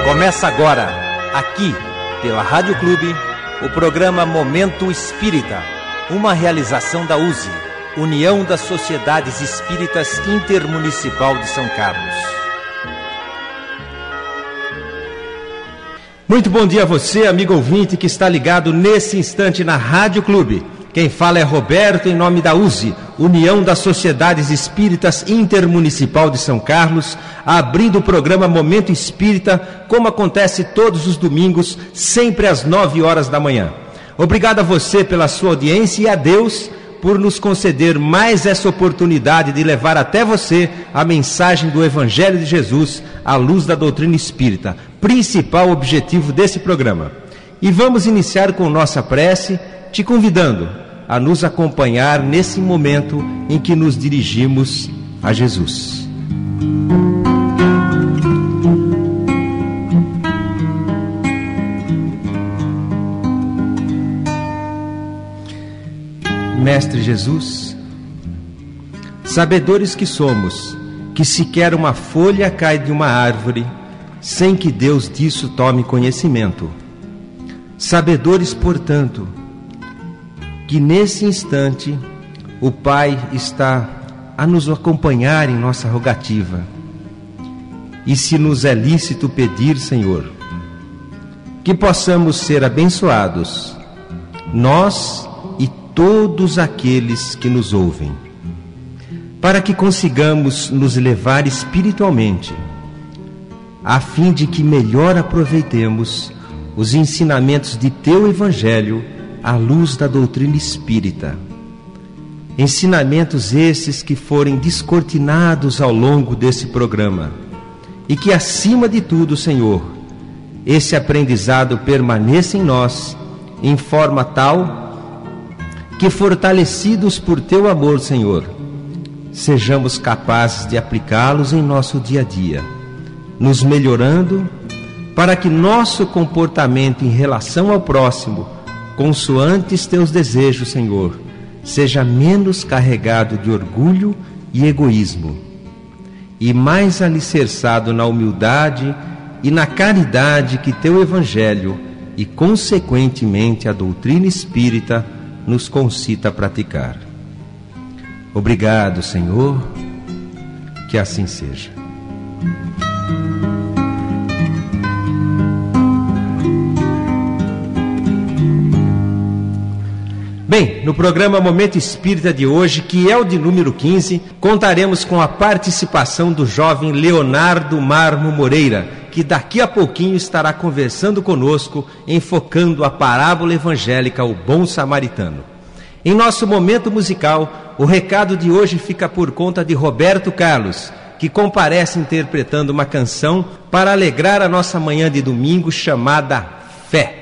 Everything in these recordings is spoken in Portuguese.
Começa agora, aqui, pela Rádio Clube, o programa Momento Espírita, uma realização da USE, União das Sociedades Espíritas Intermunicipal de São Carlos. Muito bom dia a você, amigo ouvinte, que está ligado nesse instante na Rádio Clube. Quem fala é Roberto, em nome da USE, União das Sociedades Espíritas Intermunicipal de São Carlos, abrindo o programa Momento Espírita, como acontece todos os domingos, sempre às 9 horas da manhã. Obrigado a você pela sua audiência e a Deus por nos conceder mais essa oportunidade de levar até você a mensagem do Evangelho de Jesus à luz da doutrina espírita, principal objetivo desse programa. E vamos iniciar com nossa prece, te convidando a nos acompanhar nesse momento em que nos dirigimos a Jesus. Mestre Jesus, sabedores que somos, que sequer uma folha cai de uma árvore sem que Deus disso tome conhecimento. Sabedores, portanto, que nesse instante o Pai está a nos acompanhar em nossa rogativa. E se nos é lícito pedir, Senhor, que possamos ser abençoados, nós e todos aqueles que nos ouvem, para que consigamos nos elevar espiritualmente, a fim de que melhor aproveitemos os ensinamentos de Teu Evangelho à luz da doutrina espírita. Ensinamentos esses que forem descortinados ao longo desse programa, e que acima de tudo, Senhor, esse aprendizado permaneça em nós em forma tal que, fortalecidos por Teu amor, Senhor, sejamos capazes de aplicá-los em nosso dia a dia, nos melhorando para que nosso comportamento em relação ao próximo, consoantes Teus desejos, Senhor, seja menos carregado de orgulho e egoísmo, e mais alicerçado na humildade e na caridade que Teu Evangelho e, consequentemente, a doutrina espírita nos concita a praticar. Obrigado, Senhor, que assim seja. Bem, no programa Momento Espírita de hoje, que é o de número 15, contaremos com a participação do jovem Leonardo Marmo Moreira, que daqui a pouquinho estará conversando conosco, enfocando a parábola evangélica O Bom Samaritano. Em nosso momento musical, o recado de hoje fica por conta de Roberto Carlos, que comparece interpretando uma canção para alegrar a nossa manhã de domingo chamada Fé.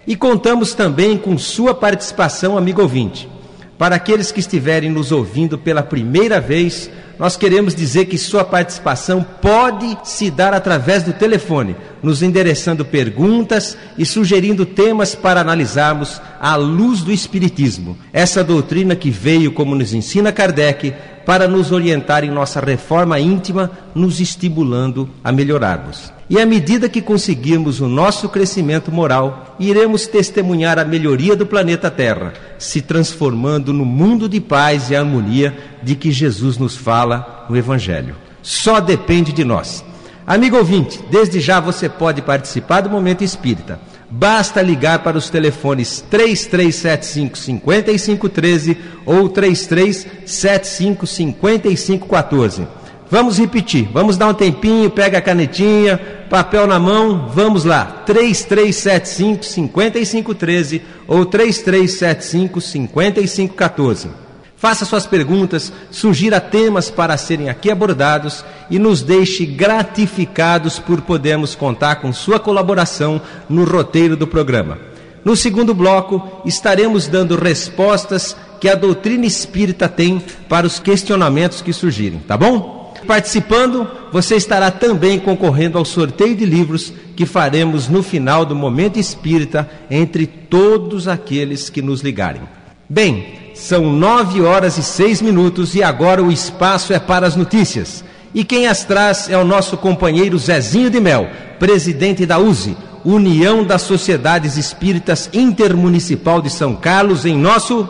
E contamos também com sua participação, amigo ouvinte. Para aqueles que estiverem nos ouvindo pela primeira vez, nós queremos dizer que sua participação pode se dar através do telefone, nos endereçando perguntas e sugerindo temas para analisarmos à luz do Espiritismo, essa doutrina que veio, como nos ensina Kardec, para nos orientar em nossa reforma íntima, nos estimulando a melhorarmos. E à medida que conseguirmos o nosso crescimento moral, iremos testemunhar a melhoria do planeta Terra, se transformando no mundo de paz e harmonia de que Jesus nos fala no Evangelho. Só depende de nós. Amigo ouvinte, desde já você pode participar do Momento Espírita. Basta ligar para os telefones 3375-5513 ou 3375-5514. Vamos repetir, vamos dar um tempinho, pega a canetinha, papel na mão, vamos lá, 3375-5513 ou 3375-5514. Faça suas perguntas, sugira temas para serem aqui abordados e nos deixe gratificados por podermos contar com sua colaboração no roteiro do programa. No segundo bloco, estaremos dando respostas que a doutrina espírita tem para os questionamentos que surgirem, tá bom? Participando, você estará também concorrendo ao sorteio de livros que faremos no final do Momento Espírita entre todos aqueles que nos ligarem. Bem, são 9 horas e 6 minutos e agora o espaço é para as notícias. E quem as traz é o nosso companheiro Zezinho de Mel, presidente da USE, União das Sociedades Espíritas Intermunicipal de São Carlos, em nosso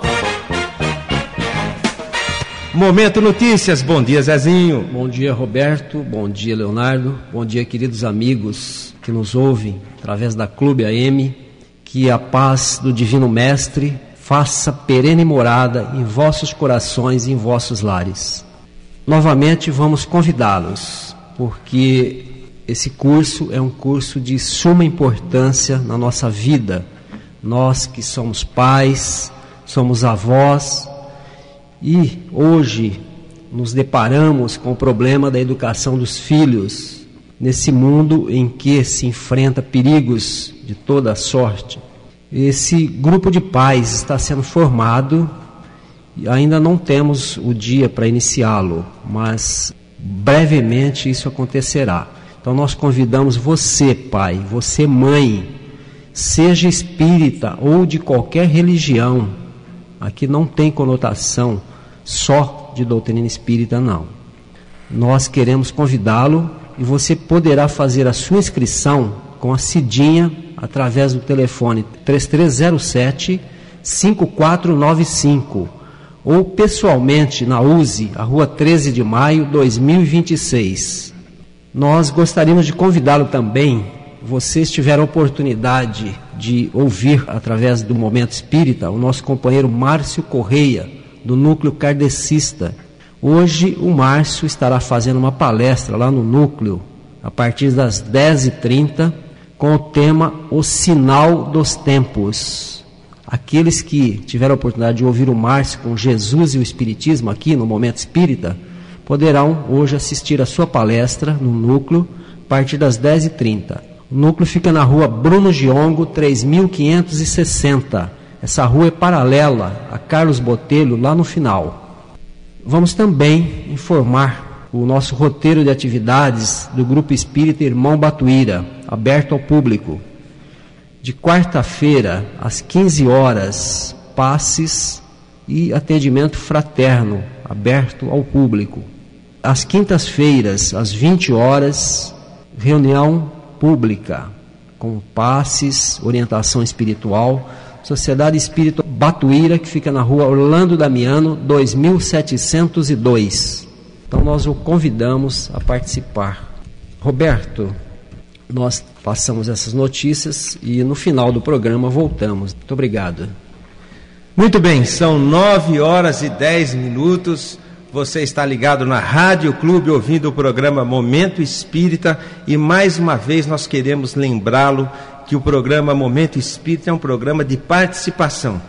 Momento Notícias. Bom dia, Zezinho. Bom dia, Roberto. Bom dia, Leonardo. Bom dia, queridos amigos que nos ouvem através da Clube AM. Que a paz do Divino Mestre faça perene morada em vossos corações e em vossos lares. Novamente vamos convidá-los, porque esse curso é um curso de suma importância na nossa vida. Nós que somos pais, somos avós, e hoje nos deparamos com o problema da educação dos filhos, nesse mundo em que se enfrenta perigos de toda sorte. Esse grupo de pais está sendo formado e ainda não temos o dia para iniciá-lo, mas brevemente isso acontecerá. Então nós convidamos você, pai, você, mãe, seja espírita ou de qualquer religião, aqui não tem conotação só de doutrina espírita, não. Nós queremos convidá-lo e você poderá fazer a sua inscrição com a Cidinha através do telefone 3307-5495 ou pessoalmente na USE, a Rua 13 de Maio, 2026. Nós gostaríamos de convidá-lo também, vocês tiveram a oportunidade de ouvir através do Momento Espírita o nosso companheiro Márcio Correia, do Núcleo Kardecista. Hoje o Márcio estará fazendo uma palestra lá no Núcleo, a partir das 10h30, com o tema O Sinal dos Tempos. Aqueles que tiveram a oportunidade de ouvir o Márcio com Jesus e o Espiritismo aqui no Momento Espírita, poderão hoje assistir a sua palestra no Núcleo, a partir das 10h30. O Núcleo fica na rua Bruno Giongo, 3560. Essa rua é paralela a Carlos Botelho, lá no final. Vamos também informar o nosso roteiro de atividades do Grupo Espírita Irmão Batuíra, aberto ao público. De quarta-feira, às 15 horas, passes e atendimento fraterno, aberto ao público. Às quintas-feiras, às 20 horas, reunião pública, com passes, orientação espiritual, Sociedade Espírita Batuíra, que fica na rua Orlando Damiano, 2702. Então nós o convidamos a participar. Roberto, nós passamos essas notícias e no final do programa voltamos. Muito obrigado. Muito bem, são 9h10. Você está ligado na Rádio Clube, ouvindo o programa Momento Espírita, e mais uma vez nós queremos lembrá-lo que o programa Momento Espírita é um programa de participação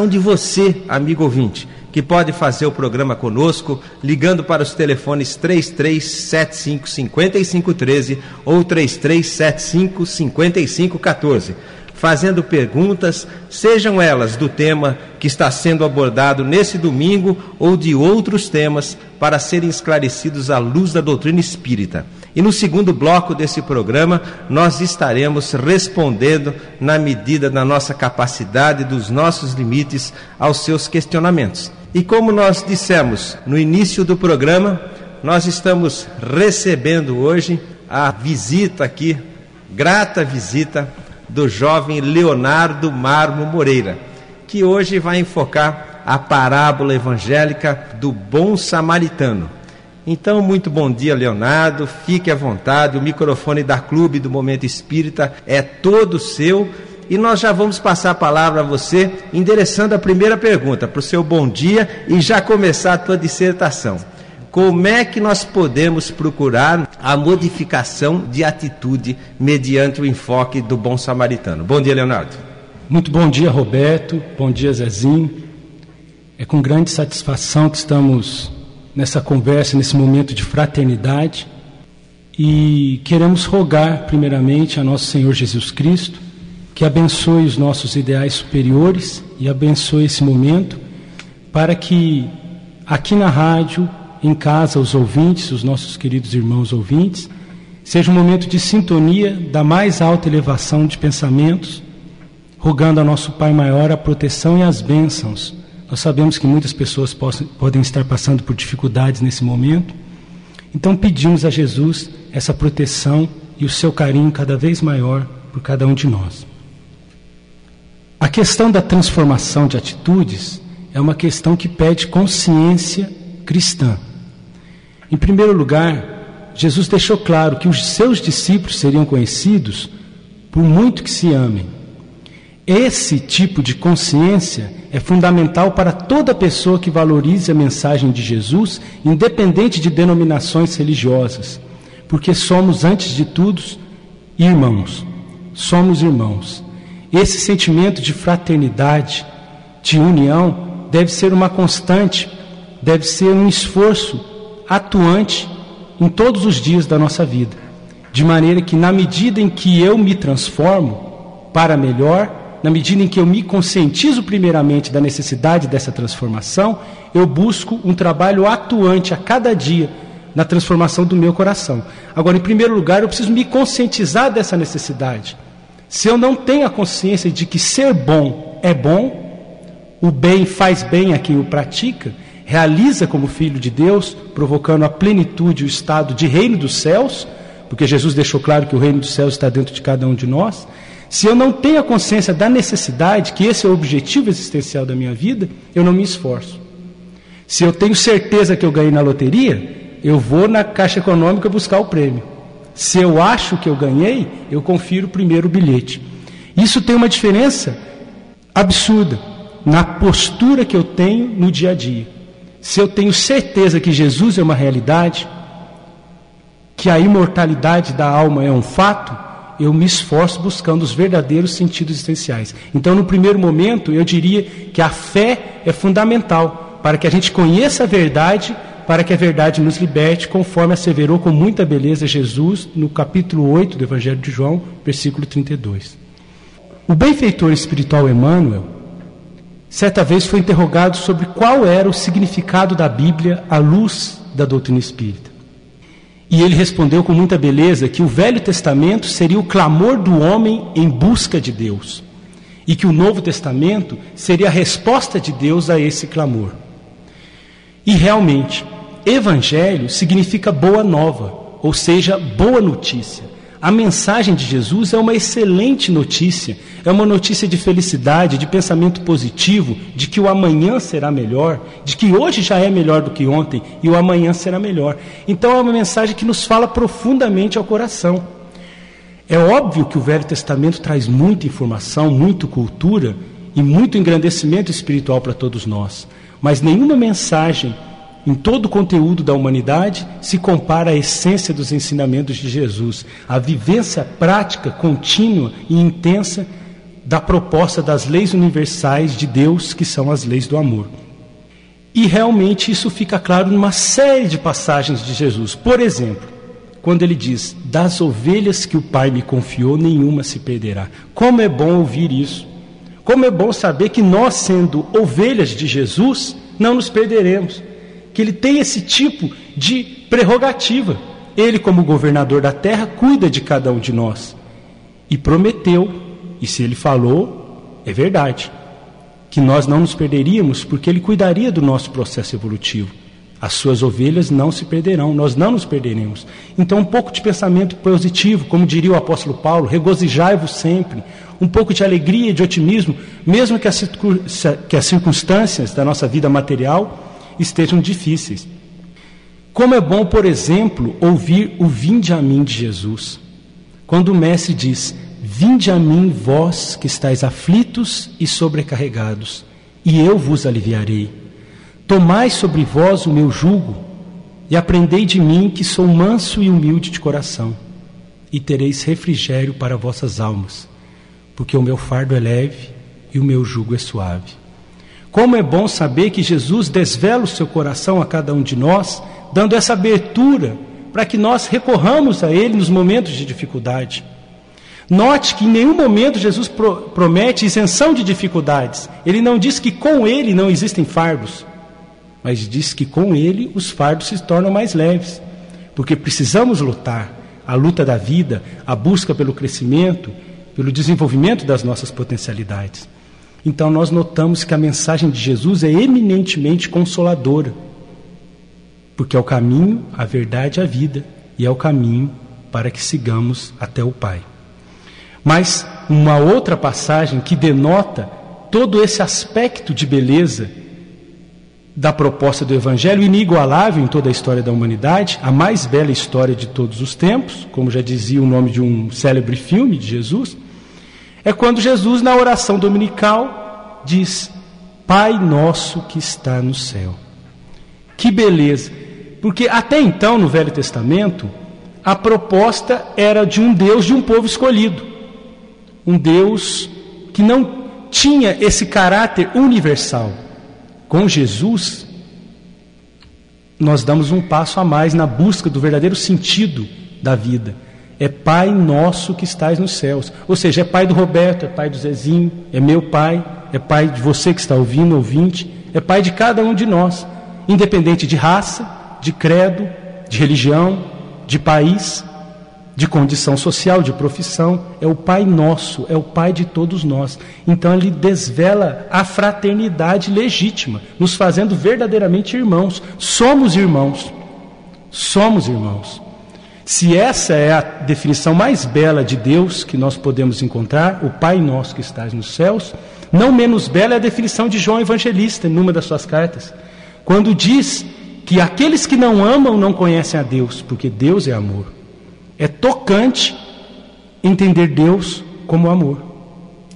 de você, amigo ouvinte, que pode fazer o programa conosco, ligando para os telefones 3375-5513 ou 3375-5514, fazendo perguntas, sejam elas do tema que está sendo abordado nesse domingo ou de outros temas, para serem esclarecidos à luz da doutrina espírita. E no segundo bloco desse programa, nós estaremos respondendo, na medida da nossa capacidade, dos nossos limites, aos seus questionamentos. E como nós dissemos no início do programa, nós estamos recebendo hoje a visita aqui, grata visita, do jovem Leonardo Marmo Moreira, que hoje vai enfocar a parábola evangélica do bom samaritano. Então, muito bom dia, Leonardo, fique à vontade, o microfone da Clube do Momento Espírita é todo seu, e nós já vamos passar a palavra a você, endereçando a primeira pergunta, para o seu bom dia, e já começar a tua dissertação. Como é que nós podemos procurar a modificação de atitude mediante o enfoque do bom samaritano? Bom dia, Leonardo. Muito bom dia, Roberto. Bom dia, Zezinho. É com grande satisfação que estamos nessa conversa, nesse momento de fraternidade, e queremos rogar primeiramente a nosso Senhor Jesus Cristo que abençoe os nossos ideais superiores e abençoe esse momento, para que aqui na rádio, em casa, os ouvintes, os nossos queridos irmãos ouvintes, seja um momento de sintonia da mais alta elevação de pensamentos, rogando a nosso Pai Maior a proteção e as bênçãos. Nós sabemos que muitas pessoas podem estar passando por dificuldades nesse momento, Então pedimos a Jesus essa proteção e o seu carinho cada vez maior por cada um de nós. A questão da transformação de atitudes é uma questão que pede consciência cristã. Em primeiro lugar, Jesus deixou claro que os seus discípulos seriam conhecidos por muito que se amem. Esse tipo de consciência é fundamental para toda pessoa que valorize a mensagem de Jesus, independente de denominações religiosas, porque somos, antes de tudo, irmãos. Somos irmãos. Esse sentimento de fraternidade, de união, deve ser uma constante, deve ser um esforço atuante em todos os dias da nossa vida, de maneira que, na medida em que eu me transformo para melhor, na medida em que eu me conscientizo primeiramente da necessidade dessa transformação, eu busco um trabalho atuante a cada dia na transformação do meu coração. Agora, em primeiro lugar, eu preciso me conscientizar dessa necessidade. Se eu não tenho a consciência de que ser bom é bom, o bem faz bem a quem o pratica, realiza como filho de Deus, provocando a plenitude, o estado de reino dos céus, porque Jesus deixou claro que o reino dos céus está dentro de cada um de nós. Se eu não tenho a consciência da necessidade, que esse é o objetivo existencial da minha vida, eu não me esforço. Se eu tenho certeza que eu ganhei na loteria, eu vou na Caixa Econômica buscar o prêmio. Se eu acho que eu ganhei, eu confiro primeiro o bilhete. Isso tem uma diferença absurda na postura que eu tenho no dia a dia. Se eu tenho certeza que Jesus é uma realidade, que a imortalidade da alma é um fato, eu me esforço buscando os verdadeiros sentidos existenciais. Então, no primeiro momento, eu diria que a fé é fundamental para que a gente conheça a verdade, para que a verdade nos liberte, conforme asseverou com muita beleza Jesus no capítulo 8 do Evangelho de João, versículo 32. O benfeitor espiritual Emmanuel, certa vez foi interrogado sobre qual era o significado da Bíblia à luz da doutrina espírita. E ele respondeu com muita beleza que o Velho Testamento seria o clamor do homem em busca de Deus, e que o Novo Testamento seria a resposta de Deus a esse clamor. E realmente, Evangelho significa boa nova, ou seja, boa notícia. A mensagem de Jesus é uma excelente notícia, é uma notícia de felicidade, de pensamento positivo, de que o amanhã será melhor, de que hoje já é melhor do que ontem e o amanhã será melhor. Então é uma mensagem que nos fala profundamente ao coração. É óbvio que o Velho Testamento traz muita informação, muita cultura e muito engrandecimento espiritual para todos nós, mas nenhuma mensagem em todo o conteúdo da humanidade se compara à essência dos ensinamentos de Jesus, a vivência prática, contínua e intensa da proposta das leis universais de Deus, que são as leis do amor. E realmente isso fica claro numa série de passagens de Jesus. Por exemplo, quando ele diz: das ovelhas que o Pai me confiou, nenhuma se perderá. Como é bom ouvir isso. Como é bom saber que nós, sendo ovelhas de Jesus, não nos perderemos. Que ele tem esse tipo de prerrogativa. Ele, como governador da terra, cuida de cada um de nós. E prometeu, e se ele falou, é verdade, que nós não nos perderíamos, porque ele cuidaria do nosso processo evolutivo. As suas ovelhas não se perderão, nós não nos perderemos. Então, um pouco de pensamento positivo, como diria o apóstolo Paulo: regozijai-vos sempre. Um pouco de alegria e de otimismo, mesmo que as circunstâncias da nossa vida material estejam difíceis. Como é bom, por exemplo, ouvir o vinde a mim de Jesus. Quando o mestre diz: vinde a mim vós que estáis aflitos e sobrecarregados, e eu vos aliviarei. Tomai sobre vós o meu jugo e aprendei de mim, que sou manso e humilde de coração, e tereis refrigério para vossas almas, porque o meu fardo é leve e o meu jugo é suave. Como é bom saber que Jesus desvela o seu coração a cada um de nós, dando essa abertura para que nós recorramos a Ele nos momentos de dificuldade. Note que em nenhum momento Jesus promete isenção de dificuldades. Ele não diz que com Ele não existem fardos, mas diz que com Ele os fardos se tornam mais leves, porque precisamos lutar. A luta da vida, a busca pelo crescimento, pelo desenvolvimento das nossas potencialidades. Então nós notamos que a mensagem de Jesus é eminentemente consoladora. porque é o caminho, a verdade e a vida, e é o caminho para que sigamos até o Pai. Mas uma outra passagem que denota todo esse aspecto de beleza da proposta do Evangelho, inigualável em toda a história da humanidade, a mais bela história de todos os tempos, como já dizia o nome de um célebre filme de Jesus, é quando Jesus, na oração dominical, diz: Pai nosso que está no céu. Que beleza! Porque até então, no Velho Testamento, a proposta era de um Deus de um povo escolhido. Um Deus que não tinha esse caráter universal. Com Jesus, nós damos um passo a mais na busca do verdadeiro sentido da vida. É Pai nosso que estás nos céus. Ou seja, é pai do Roberto, é pai do Zezinho, é meu pai, é pai de você que está ouvindo, ouvinte, é pai de cada um de nós, independente de raça, de credo, de religião, de país, de condição social, de profissão. É o Pai nosso, é o Pai de todos nós. Então ele desvela a fraternidade legítima, nos fazendo verdadeiramente irmãos. Somos irmãos. Somos irmãos. Se essa é a definição mais bela de Deus que nós podemos encontrar, o Pai nosso que estás nos céus, não menos bela é a definição de João Evangelista, numa das suas cartas, quando diz que aqueles que não amam não conhecem a Deus, porque Deus é amor. É tocante entender Deus como amor.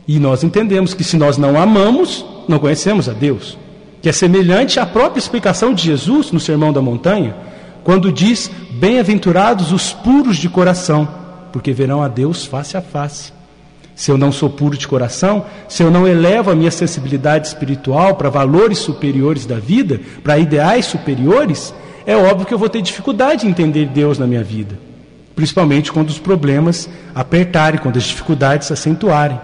E nós entendemos que se nós não amamos, não conhecemos a Deus. Que é semelhante à própria explicação de Jesus no Sermão da Montanha, quando diz: bem-aventurados os puros de coração, porque verão a Deus face a face. Se eu não sou puro de coração, se eu não elevo a minha sensibilidade espiritual para valores superiores da vida, para ideais superiores, é óbvio que eu vou ter dificuldade em entender Deus na minha vida. Principalmente quando os problemas apertarem, quando as dificuldades se acentuarem.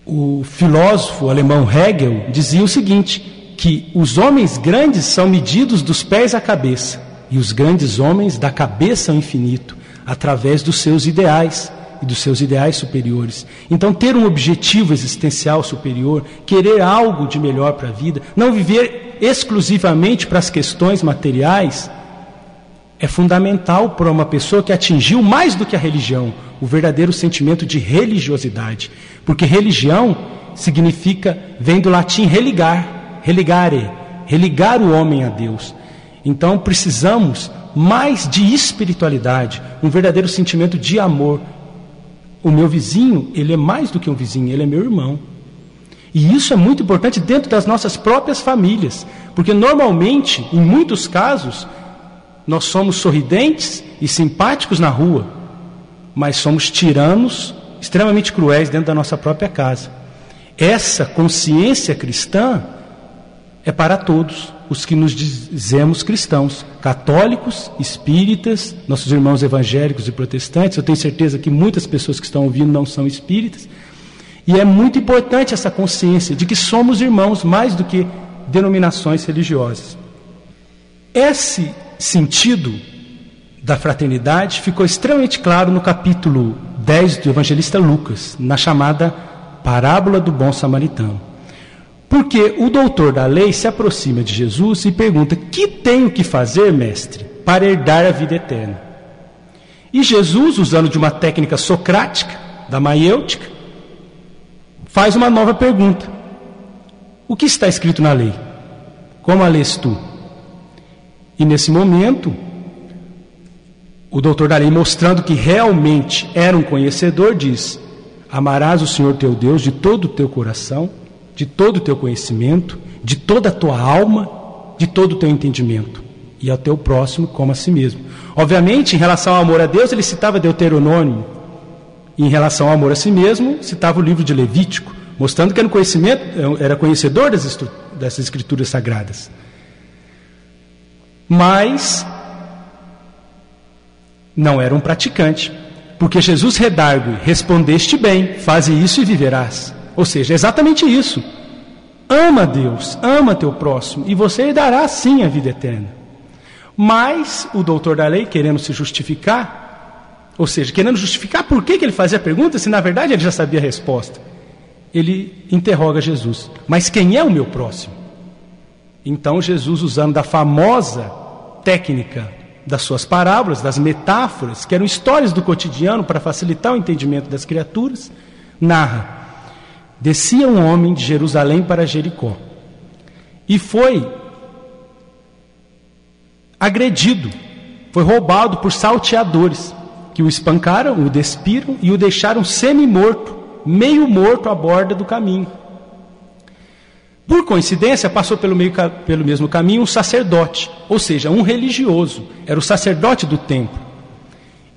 O filósofo alemão Hegel dizia o seguinte, que os homens grandes são medidos dos pés à cabeça, e os grandes homens da cabeça ao infinito, através dos seus ideais e dos seus ideais superiores. Então, ter um objetivo existencial superior, querer algo de melhor para a vida, não viver exclusivamente para as questões materiais, é fundamental para uma pessoa que atingiu mais do que a religião, o verdadeiro sentimento de religiosidade. Porque religião significa, vem do latim religar, religare, religar o homem a Deus. Então precisamos mais de espiritualidade, um verdadeiro sentimento de amor. O meu vizinho, ele é mais do que um vizinho, ele é meu irmão. E isso é muito importante dentro das nossas próprias famílias, porque normalmente, em muitos casos, nós somos sorridentes e simpáticos na rua, mas somos tiranos, extremamente cruéis dentro da nossa própria casa. Essa consciência cristã é para todos os que nos dizemos cristãos, católicos, espíritas, nossos irmãos evangélicos e protestantes. Eu tenho certeza que muitas pessoas que estão ouvindo não são espíritas. E é muito importante essa consciência de que somos irmãos mais do que denominações religiosas. Esse sentido da fraternidade ficou extremamente claro no capítulo 10 do evangelista Lucas, na chamada Parábola do Bom Samaritano. Porque o doutor da lei se aproxima de Jesus e pergunta: que tenho que fazer, mestre, para herdar a vida eterna? E Jesus, usando de uma técnica socrática, da maiêutica, faz uma nova pergunta: o que está escrito na lei? Como a lês tu? E nesse momento, o doutor da lei, mostrando que realmente era um conhecedor, diz: amarás o Senhor teu Deus de todo o teu coração, de todo o teu conhecimento, de toda a tua alma, de todo o teu entendimento, e ao teu próximo como a si mesmo. Obviamente, em relação ao amor a Deus, ele citava Deuteronômio, e em relação ao amor a si mesmo, citava o livro de Levítico, mostrando que era conhecedor das escrituras sagradas. Mas não era um praticante, porque Jesus redargue: respondeste bem, faze isso e viverás. Ou seja, é exatamente isso. Ama a Deus, ama teu próximo, e você herdará sim a vida eterna. Mas o doutor da lei, querendo se justificar, ou seja, querendo justificar por que ele fazia a pergunta, se na verdade ele já sabia a resposta, ele interroga Jesus: mas quem é o meu próximo? Então Jesus, usando da famosa técnica das suas parábolas, das metáforas, que eram histórias do cotidiano para facilitar o entendimento das criaturas, narra: descia um homem de Jerusalém para Jericó e foi agredido, foi roubado por salteadores, que o espancaram, o despiram e o deixaram semi-morto, meio morto à borda do caminho. Por coincidência, passou pelo mesmo caminho um sacerdote, ou seja, um religioso, era o sacerdote do templo.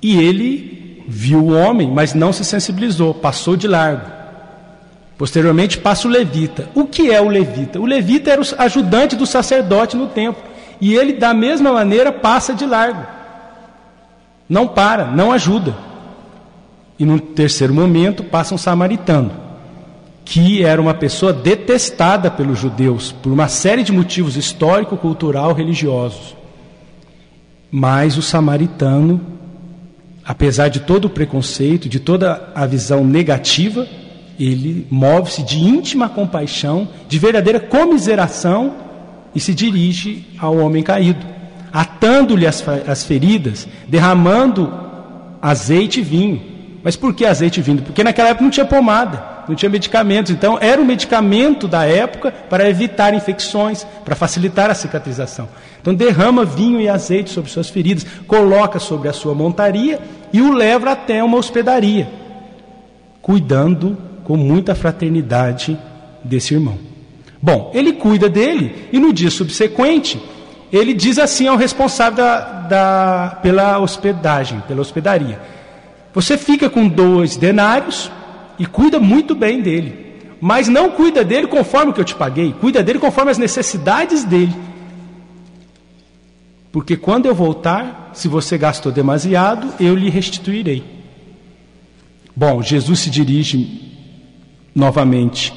E ele viu o homem, mas não se sensibilizou, passou de largo. Posteriormente passa o levita. O que é o levita? O levita era o ajudante do sacerdote no templo, e ele da mesma maneira passa de largo. Não para, não ajuda. E no terceiro momento passa um samaritano, que era uma pessoa detestada pelos judeus, por uma série de motivos histórico, cultural, religiosos. Mas o samaritano, apesar de todo o preconceito, de toda a visão negativa, ele move-se de íntima compaixão, de verdadeira comiseração, e se dirige ao homem caído, atando-lhe as feridas, derramando azeite e vinho. Mas por que azeite e vinho? Porque naquela época não tinha pomada, não tinha medicamentos. Então era um medicamento da época para evitar infecções, para facilitar a cicatrização. Então derrama vinho e azeite sobre suas feridas, coloca sobre a sua montaria e o leva até uma hospedaria, cuidando com muita fraternidade desse irmão. Bom, ele cuida dele e no dia subsequente ele diz assim ao responsável pela hospedagem, pela hospedaria: você fica com 2 denários e cuida muito bem dele, mas não cuida dele conforme o que eu te paguei, cuida dele conforme as necessidades dele. Porque quando eu voltar, se você gastou demasiado, eu lhe restituirei. Bom, Jesus se dirige novamente,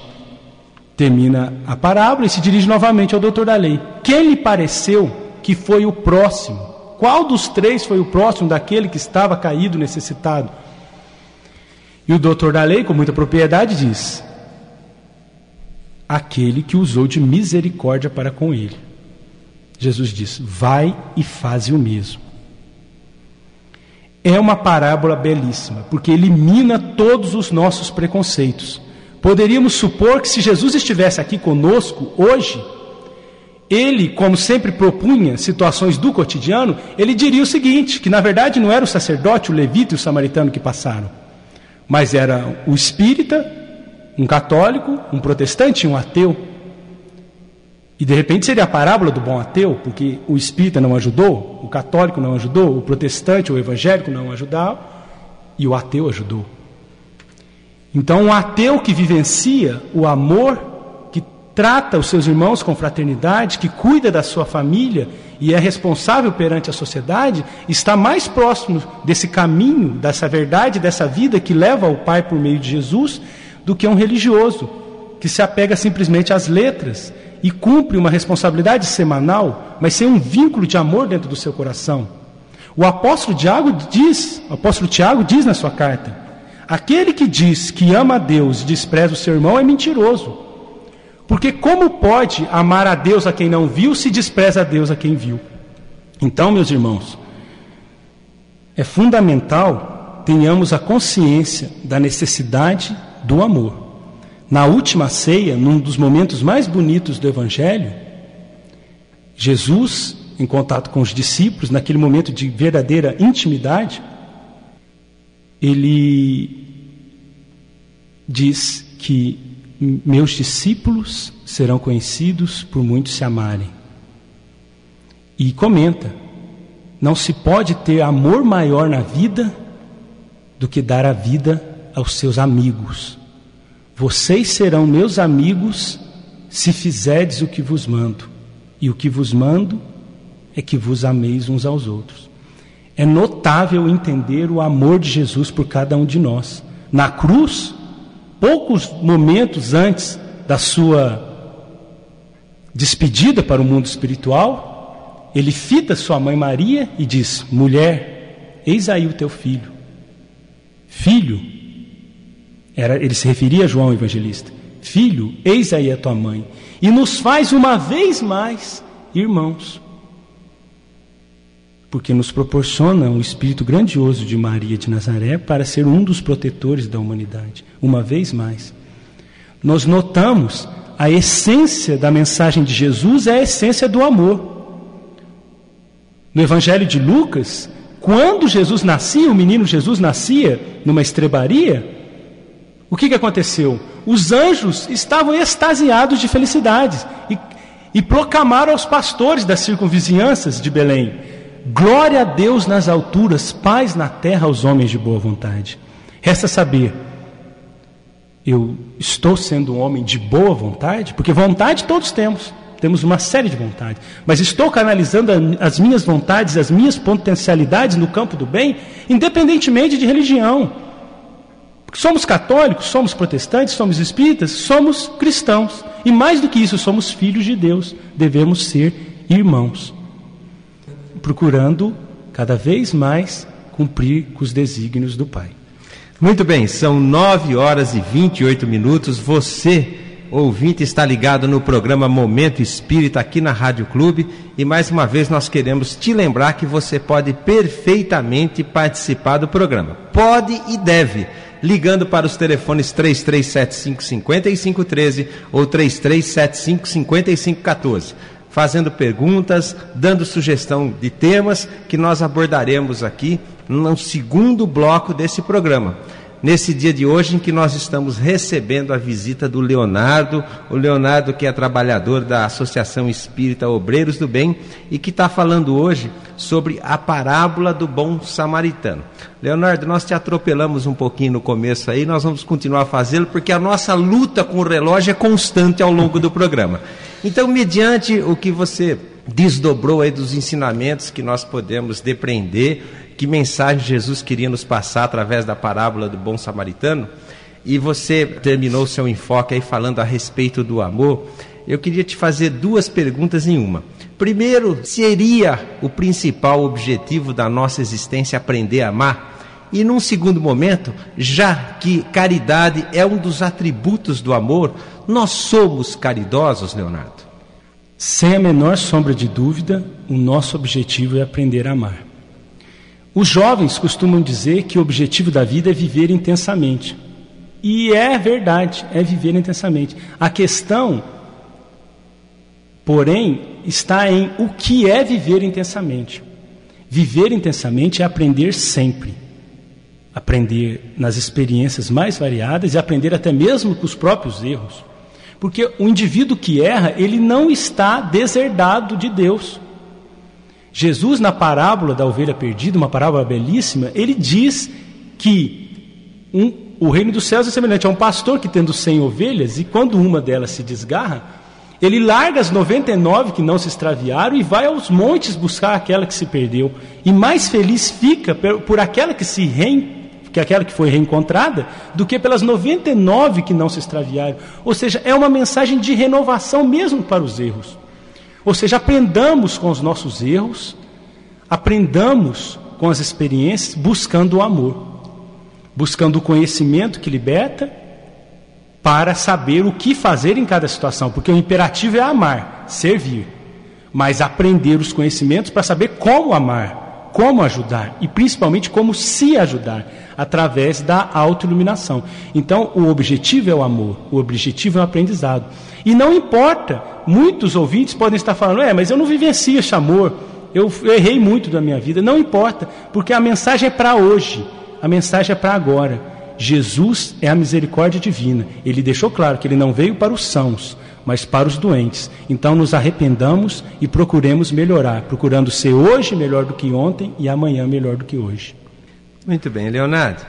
termina a parábola e se dirige novamente ao doutor da lei. Quem lhe pareceu que foi o próximo? Qual dos 3 foi o próximo daquele que estava caído, necessitado? E o doutor da lei, com muita propriedade, diz: aquele que usou de misericórdia para com ele. Jesus diz: vai e faze o mesmo. É uma parábola belíssima, porque elimina todos os nossos preconceitos. Poderíamos supor que se Jesus estivesse aqui conosco hoje, ele, como sempre propunha situações do cotidiano, ele diria o seguinte, que na verdade não era o sacerdote, o levita e o samaritano que passaram, mas era o espírita, um católico, um protestante e um ateu. E de repente seria a parábola do bom ateu, porque o espírita não ajudou, o católico não ajudou, o protestante ou o evangélico não ajudaram, e o ateu ajudou. Então um ateu que vivencia o amor, que trata os seus irmãos com fraternidade, que cuida da sua família e é responsável perante a sociedade, está mais próximo desse caminho, dessa verdade, dessa vida que leva ao Pai por meio de Jesus, do que um religioso, que se apega simplesmente às letras e cumpre uma responsabilidade semanal, mas sem um vínculo de amor dentro do seu coração. O apóstolo Tiago diz na sua carta: aquele que diz que ama a Deus e despreza o seu irmão é mentiroso. Porque como pode amar a Deus a quem não viu, se despreza a Deus a quem viu? Então, meus irmãos, é fundamental tenhamos a consciência da necessidade do amor. Na última ceia, num dos momentos mais bonitos do Evangelho, Jesus, em contato com os discípulos, naquele momento de verdadeira intimidade, ele diz que meus discípulos serão conhecidos por muitos se amarem. E comenta: não se pode ter amor maior na vida do que dar a vida aos seus amigos. Vocês serão meus amigos se fizerdes o que vos mando. E o que vos mando é que vos ameis uns aos outros. É notável entender o amor de Jesus por cada um de nós. Na cruz, poucos momentos antes da sua despedida para o mundo espiritual, ele fita sua mãe Maria e diz: mulher, eis aí o teu filho. Filho, ele se referia a João Evangelista. Filho, eis aí a tua mãe. E nos faz uma vez mais irmãos. porque nos proporciona um espírito grandioso de Maria de Nazaré para ser um dos protetores da humanidade. Uma vez mais, nós notamos a essência da mensagem de Jesus é a essência do amor. No Evangelho de Lucas, quando Jesus nascia, o menino Jesus nascia numa estrebaria, o que aconteceu? Os anjos estavam extasiados de felicidade e proclamaram aos pastores das circunvizinhanças de Belém: glória a Deus nas alturas, paz na terra aos homens de boa vontade. Resta saber, eu estou sendo um homem de boa vontade? Porque vontade todos temos uma série de vontades, mas estou canalizando as minhas vontades, as minhas potencialidades no campo do bem, independentemente de religião. Somos católicos, somos protestantes, somos espíritas, somos cristãos. E mais do que isso, somos filhos de Deus. Devemos ser irmãos, procurando cada vez mais cumprir com os desígnios do Pai. Muito bem, são 9h28. Você, ouvinte, está ligado no programa Momento Espírita aqui na Rádio Clube. E mais uma vez nós queremos te lembrar que você pode perfeitamente participar do programa. Pode e deve, ligando para os telefones 3375-5513 ou 3375-5514, fazendo perguntas, dando sugestão de temas que nós abordaremos aqui no segundo bloco desse programa. Nesse dia de hoje em que nós estamos recebendo a visita do Leonardo, o Leonardo que é trabalhador da Associação Espírita Obreiros do Bem e que está falando hoje sobre a parábola do bom samaritano. Leonardo, nós te atropelamos um pouquinho no começo aí, nós vamos continuar fazendo porque a nossa luta com o relógio é constante ao longo do programa. Então, mediante o que você desdobrou aí dos ensinamentos que nós podemos depreender, que mensagem Jesus queria nos passar através da parábola do bom samaritano, e você terminou seu enfoque aí falando a respeito do amor, eu queria te fazer duas perguntas em uma. Primeiro, seria o principal objetivo da nossa existência aprender a amar? E num segundo momento, já que caridade é um dos atributos do amor, nós somos caridosos, Leonardo? Sem a menor sombra de dúvida, o nosso objetivo é aprender a amar. Os jovens costumam dizer que o objetivo da vida é viver intensamente. E é verdade, é viver intensamente. A questão, porém, está em o que é viver intensamente. Viver intensamente é aprender sempre. Aprender nas experiências mais variadas e aprender até mesmo com os próprios erros. Porque o indivíduo que erra, ele não está deserdado de Deus. Jesus, na parábola da ovelha perdida, uma parábola belíssima, ele diz que o reino dos céus é semelhante a um pastor que, tendo 100 ovelhas, e quando uma delas se desgarra, ele larga as 99 que não se extraviaram e vai aos montes buscar aquela que se perdeu. E mais feliz fica por aquela que foi reencontrada do que pelas 99 que não se extraviaram. Ou seja, é uma mensagem de renovação mesmo para os erros. Ou seja, aprendamos com os nossos erros, aprendamos com as experiências, buscando o amor, buscando o conhecimento que liberta, para saber o que fazer em cada situação, porque o imperativo é amar, servir, mas aprender os conhecimentos para saber como amar, como ajudar e principalmente como se ajudar, através da autoiluminação. Então, o objetivo é o amor, o objetivo é o aprendizado. E não importa, muitos ouvintes podem estar falando, mas eu não vivencio esse amor, eu errei muito da minha vida. Não importa, porque a mensagem é para hoje, a mensagem é para agora. Jesus é a misericórdia divina. Ele deixou claro que ele não veio para os sãos, mas para os doentes. Então nos arrependamos e procuremos melhorar, procurando ser hoje melhor do que ontem e amanhã melhor do que hoje. Muito bem, Leonardo.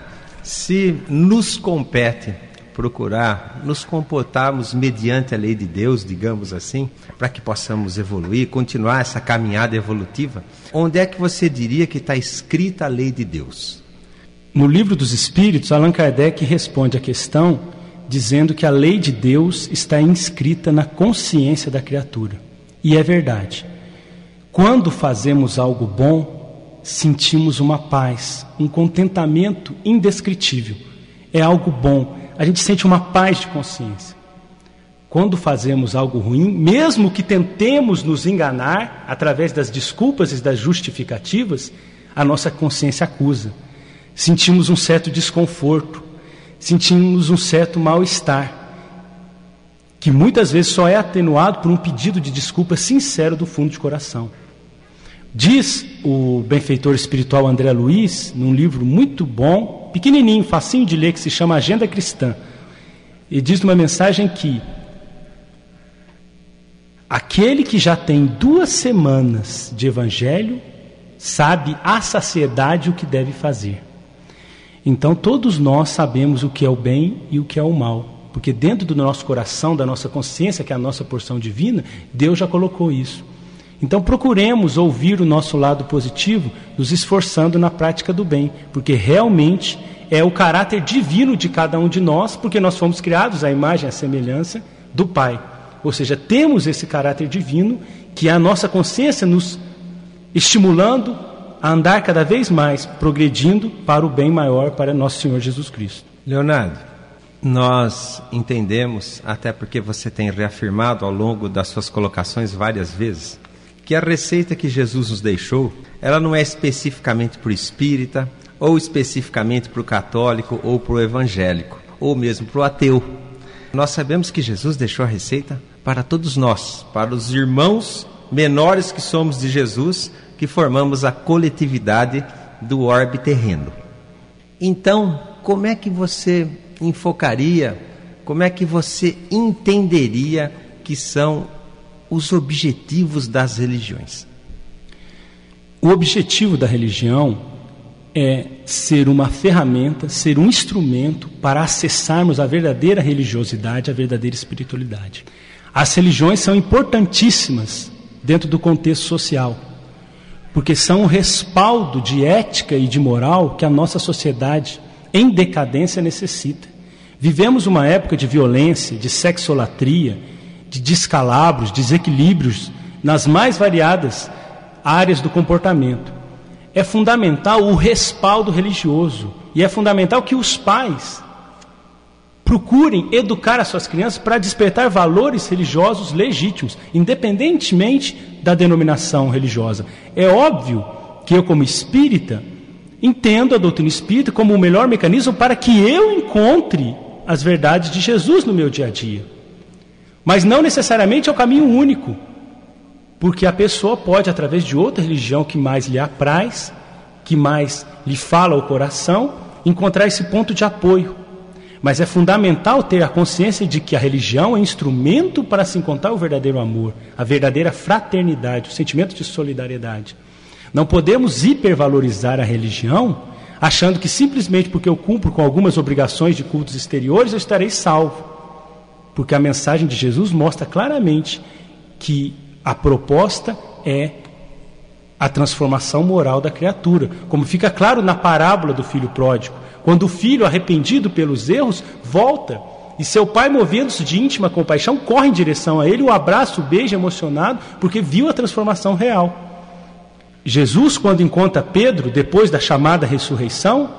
Se nos compete procurar nos comportarmos mediante a lei de Deus, digamos assim, para que possamos evoluir, continuar essa caminhada evolutiva, onde é que você diria que está escrita a lei de Deus? No Livro dos Espíritos, Allan Kardec responde à questão dizendo que a lei de Deus está inscrita na consciência da criatura. E é verdade. Quando fazemos algo bom, sentimos uma paz, um contentamento indescritível. É algo bom. A gente sente uma paz de consciência. quando fazemos algo ruim, mesmo que tentemos nos enganar através das desculpas e das justificativas, a nossa consciência acusa. Sentimos um certo desconforto, sentimos um certo mal-estar, que muitas vezes só é atenuado por um pedido de desculpa sincero do fundo de coração. Diz o benfeitor espiritual André Luiz, num livro muito bom, pequenininho, facinho de ler, que se chama Agenda Cristã, e diz numa mensagem que aquele que já tem 2 semanas de evangelho sabe à saciedade o que deve fazer. Então todos nós sabemos o que é o bem e o que é o mal, porque dentro do nosso coração, da nossa consciência, que é a nossa porção divina, Deus já colocou isso. Então procuremos ouvir o nosso lado positivo, nos esforçando na prática do bem, porque realmente é o caráter divino de cada um de nós, porque nós fomos criados à imagem e à semelhança do Pai. Ou seja, temos esse caráter divino, que é a nossa consciência nos estimulando a andar cada vez mais, progredindo para o bem maior, para nosso Senhor Jesus Cristo. Leonardo, nós entendemos, até porque você tem reafirmado ao longo das suas colocações várias vezes, que a receita que Jesus nos deixou, ela não é especificamente para o espírita, ou especificamente para o católico, ou para o evangélico, ou mesmo para o ateu. Nós sabemos que Jesus deixou a receita para todos nós, para os irmãos menores que somos de Jesus, que formamos a coletividade do orbe terreno. Então, como é que você enfocaria, como é que você entenderia que são os objetivos das religiões? O objetivo da religião é ser uma ferramenta, ser um instrumento para acessarmos a verdadeira religiosidade, a verdadeira espiritualidade. As religiões são importantíssimas dentro do contexto social, porque são um respaldo de ética e de moral que a nossa sociedade em decadência necessita. Vivemos uma época de violência, de sexolatria, de descalabros, desequilíbrios nas mais variadas áreas do comportamento. É fundamental o respaldo religioso e é fundamental que os pais procurem educar as suas crianças para despertar valores religiosos legítimos, independentemente da denominação religiosa. É óbvio que eu, como espírita, entendo a doutrina espírita como o melhor mecanismo para que eu encontre as verdades de Jesus no meu dia a dia. Mas não necessariamente é o caminho único, porque a pessoa pode, através de outra religião que mais lhe apraz, que mais lhe fala ao coração, encontrar esse ponto de apoio. Mas é fundamental ter a consciência de que a religião é instrumento para se encontrar o verdadeiro amor, a verdadeira fraternidade, o sentimento de solidariedade. Não podemos hipervalorizar a religião, achando que simplesmente porque eu cumpro com algumas obrigações de cultos exteriores, eu estarei salvo. Porque a mensagem de Jesus mostra claramente que a proposta é a transformação moral da criatura, como fica claro na parábola do filho pródigo. Quando o filho, arrependido pelos erros, volta, e seu pai, movendo-se de íntima compaixão, corre em direção a ele, o abraça, o beija emocionado, porque viu a transformação real. Jesus, quando encontra Pedro, depois da chamada ressurreição,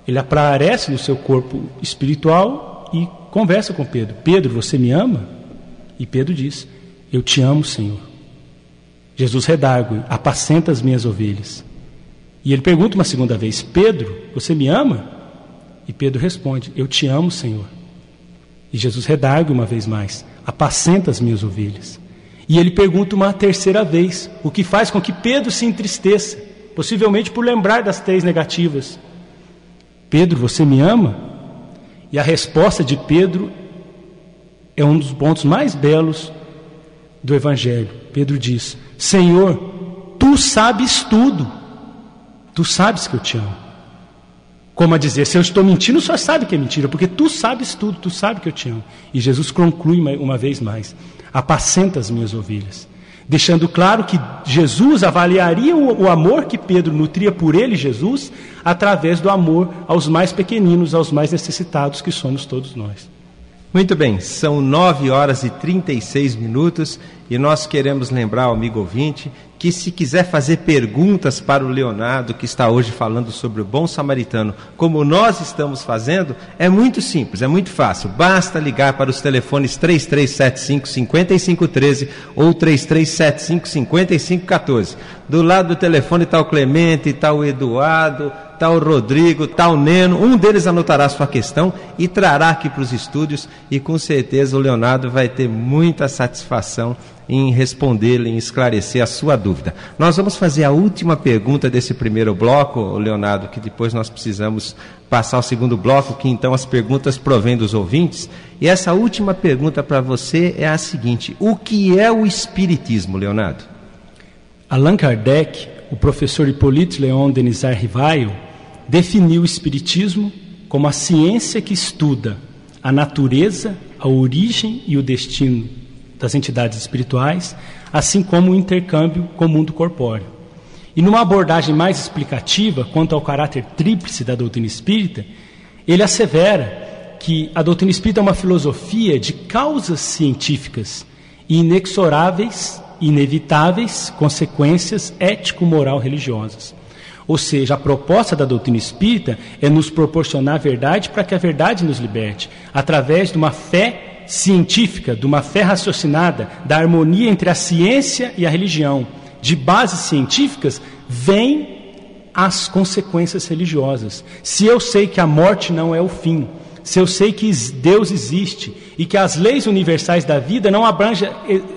ele aparece no seu corpo espiritual e conversa com Pedro. Pedro, você me ama? E Pedro diz, eu te amo, Senhor. Jesus redargue, apacenta as minhas ovelhas. E ele pergunta uma segunda vez, Pedro, você me ama? E Pedro responde, eu te amo, Senhor. E Jesus redargue uma vez mais, apacenta as minhas ovelhas. E ele pergunta uma terceira vez, o que faz com que Pedro se entristeça, possivelmente por lembrar das 3 negativas. Pedro, você me ama? E a resposta de Pedro é um dos pontos mais belos do Evangelho. Pedro diz, Senhor, tu sabes tudo. Tu sabes que eu te amo. Como a dizer, se eu estou mentindo, o Senhor sabe que é mentira, porque tu sabes tudo, tu sabes que eu te amo. E Jesus conclui uma vez mais, apacenta as minhas ovelhas, deixando claro que Jesus avaliaria o amor que Pedro nutria por ele, Jesus, através do amor aos mais pequeninos, aos mais necessitados, que somos todos nós. Muito bem, são 9 horas e 36 minutos e nós queremos lembrar ao amigo ouvinte que, se quiser fazer perguntas para o Leonardo, que está hoje falando sobre o bom samaritano, como nós estamos fazendo, é muito simples, é muito fácil. Basta ligar para os telefones 3375-5513 ou 3375-5514. Do lado do telefone está o Clemente, está o Eduardo, está o Rodrigo, está o Neno. Um deles anotará a sua questão e trará aqui para os estúdios, e com certeza o Leonardo vai ter muita satisfação em responder, em esclarecer a sua dúvida. Nós vamos fazer a última pergunta desse primeiro bloco, Leonardo, que depois nós precisamos passar ao segundo bloco, que então as perguntas provêm dos ouvintes. E essa última pergunta para você é a seguinte: o que é o Espiritismo, Leonardo? Allan Kardec, o professor Hippolyte Léon Denisard Rivail, definiu o Espiritismo como a ciência que estuda a natureza, a origem e o destino das entidades espirituais, assim como o intercâmbio com o mundo corpóreo. E numa abordagem mais explicativa quanto ao caráter tríplice da doutrina espírita, ele assevera que a doutrina espírita é uma filosofia de causas científicas e inexoráveis, inevitáveis consequências ético-moral-religiosas. Ou seja, a proposta da doutrina espírita é nos proporcionar a verdade para que a verdade nos liberte, através de uma fé científica, de uma fé raciocinada, da harmonia entre a ciência e a religião. De bases científicas vêm as consequências religiosas. Se eu sei que a morte não é o fim, se eu sei que Deus existe e que as leis universais da vida não abrangem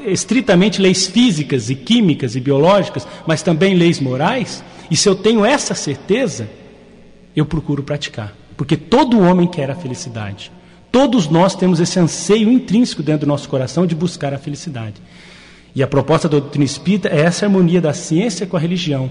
estritamente leis físicas e químicas e biológicas, mas também leis morais, e se eu tenho essa certeza, eu procuro praticar. Porque todo homem quer a felicidade. Todos nós temos esse anseio intrínseco dentro do nosso coração de buscar a felicidade. E a proposta da doutrina espírita é essa harmonia da ciência com a religião.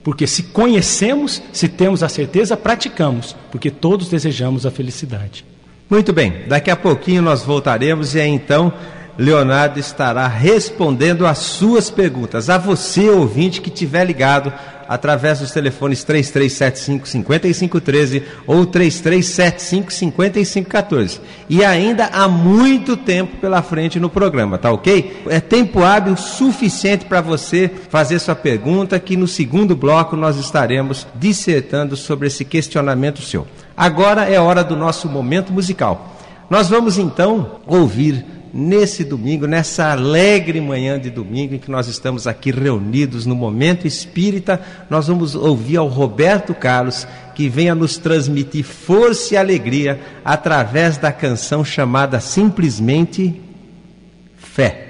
Porque se conhecemos, se temos a certeza, praticamos. Porque todos desejamos a felicidade. Muito bem, daqui a pouquinho nós voltaremos e aí então Leonardo estará respondendo às suas perguntas. A você, ouvinte, que estiver ligado através dos telefones 3375-5513 ou 3375-5514. E ainda há muito tempo pela frente no programa, tá ok? É tempo hábil suficiente para você fazer sua pergunta, que no segundo bloco nós estaremos dissertando sobre esse questionamento seu. Agora é hora do nosso momento musical. Nós vamos então ouvir nesse domingo, nessa alegre manhã de domingo em que nós estamos aqui reunidos no Momento Espírita, nós vamos ouvir ao Roberto Carlos, que venha nos transmitir força e alegria através da canção chamada simplesmente Fé.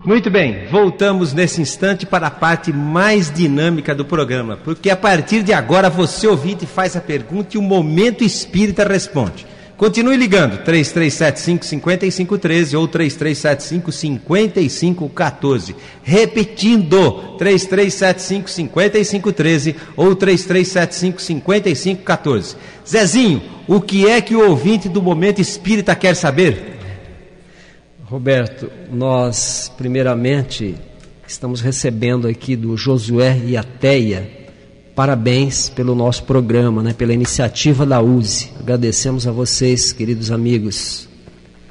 Muito bem, voltamos nesse instante para a parte mais dinâmica do programa, porque a partir de agora você ouvinte faz a pergunta e o Momento Espírita responde. Continue ligando, 3375-5513 ou 3375-5514. Repetindo, 3375-5513 ou 3375-5514. Zezinho, o que é que o ouvinte do Momento Espírita quer saber? Roberto, nós primeiramente estamos recebendo aqui do Josué e a Teia parabéns pelo nosso programa, né, pela iniciativa da USE. Agradecemos a vocês, queridos amigos.